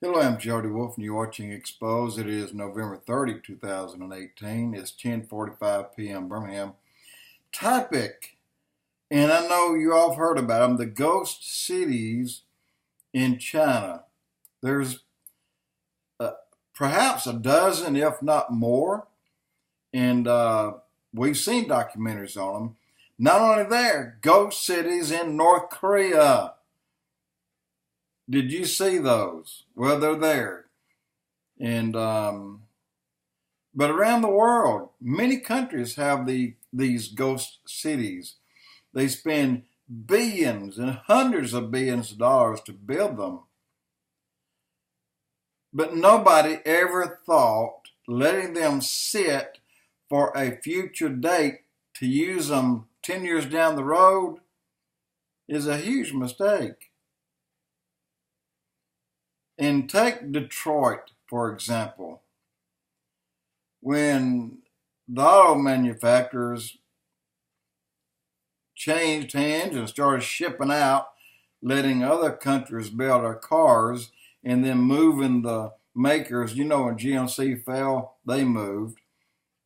Hello, I'm Jody Wolf, and you're watching Expoz. It is November 30, 2018. It's 10:45 p.m. Birmingham. Topic, and I know you all have heard about them, the ghost cities in China. There's uh, perhaps a dozen, if not more, and we've seen documentaries on them. Not only there, ghost cities in North Korea. Did you see those? Well, they're there. And but around the world, many countries have these ghost cities. They spend billions and hundreds of billions of dollars to build them. But nobody ever thought letting them sit for a future date to use them 10 years down the road is a huge mistake. And take Detroit, for example. When the auto manufacturers changed hands and started shipping out, letting other countries build our cars, and then moving the makers, when GMC fell, they moved.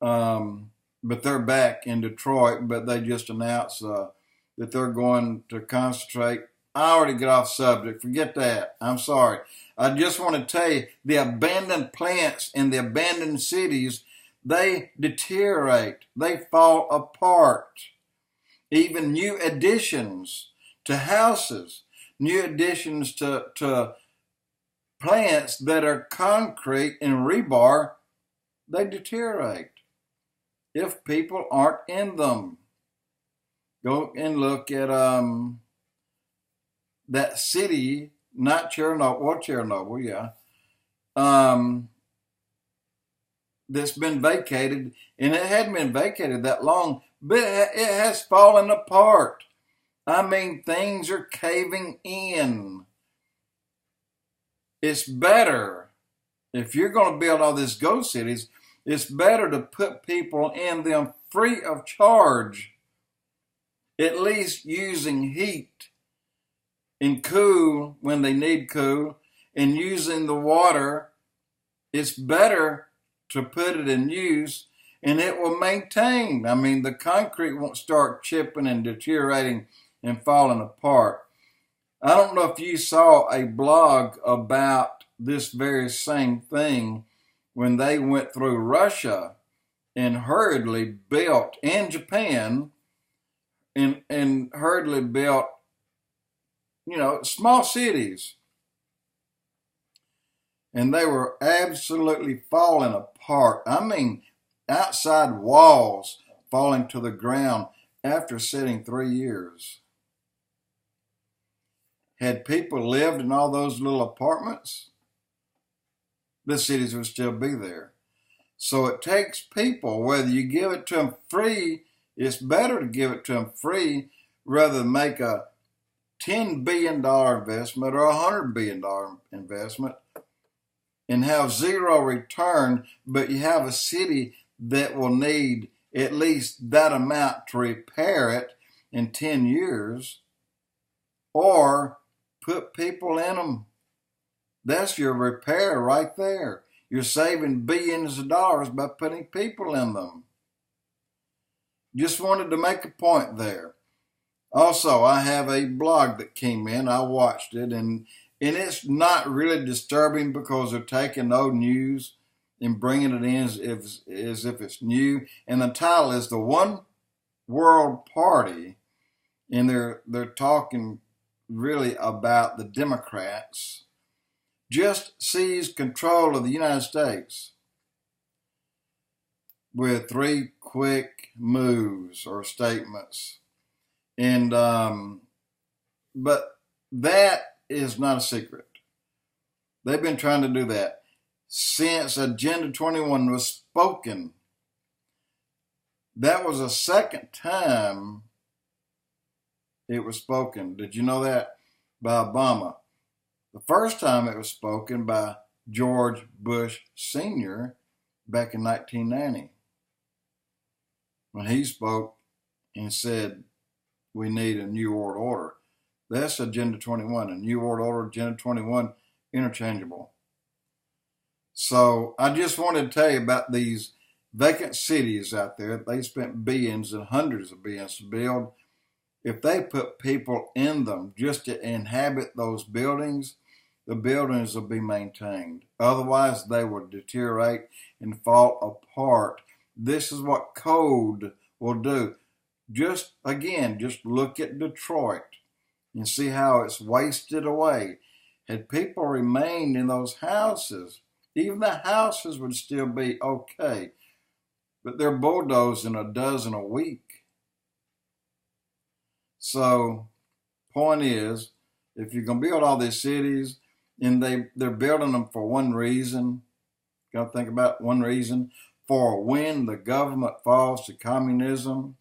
But they're back in Detroit, but they just announced that they're going to concentrate. I already got off subject. Forget that. I'm sorry. I just want to tell you, the abandoned plants in the abandoned cities, they deteriorate. They fall apart. Even new additions to houses, new additions to plants that are concrete and rebar, they deteriorate if people aren't in them. Go and look at that city, not Chernobyl, yeah, that's been vacated, and it hadn't been vacated that long, but it has fallen apart. I mean, things are caving in. It's better, if you're going to build all these ghost cities, it's better to put people in them free of charge, at least using heat and cool when they need cool, and using the water. It's better to put it in use, and it will maintain. I mean, the concrete won't start chipping and deteriorating and falling apart. I don't know if you saw a blog about this very same thing when they went through Russia and hurriedly built, and Japan, and hurriedly built, small cities. And they were absolutely falling apart. I mean, outside walls falling to the ground after sitting 3 years. Had people lived in all those little apartments, the cities would still be there. So it takes people, whether you give it to them free, it's better to give it to them free rather than make a $10 billion investment or a $100 billion investment and have zero return, but you have a city that will need at least that amount to repair it in 10 years, or put people in them. That's your repair right there. You're saving billions of dollars by putting people in them. Just wanted to make a point there. Also, I have a blog that came in. I watched it, and it's not really disturbing because they're taking old news and bringing it in as if it's new. And the title is The One World Party, and they're talking really about the Democrats just seized control of the United States with 3 quick moves or statements. And but that is not a secret. They've been trying to do that since Agenda 21 was spoken. That was the second time it was spoken. Did you know that? By Obama. The first time it was spoken by George Bush Sr. back in 1990, when he spoke and said, we need a new world order. That's Agenda 21. A new world order, Agenda 21, interchangeable. So I just wanted to tell you about these vacant cities out there. They spent billions and hundreds of billions to build. If they put people in them just to inhabit those buildings, the buildings will be maintained. Otherwise, they will deteriorate and fall apart. This is what code will do. Just look at Detroit and see how it's wasted away. Had people remained in those houses, even the houses would still be okay. But they're bulldozing a dozen a week. So, point is, if you're going to build all these cities, and they're building them for one reason, you got to think about one reason, for when the government falls to communism,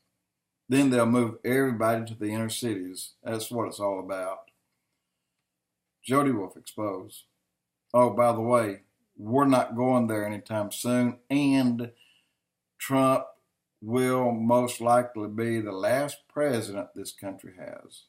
then they'll move everybody to the inner cities. That's what it's all about. Jody Wolf, Expoz. Oh, by the way, we're not going there anytime soon, and Trump will most likely be the last president this country has.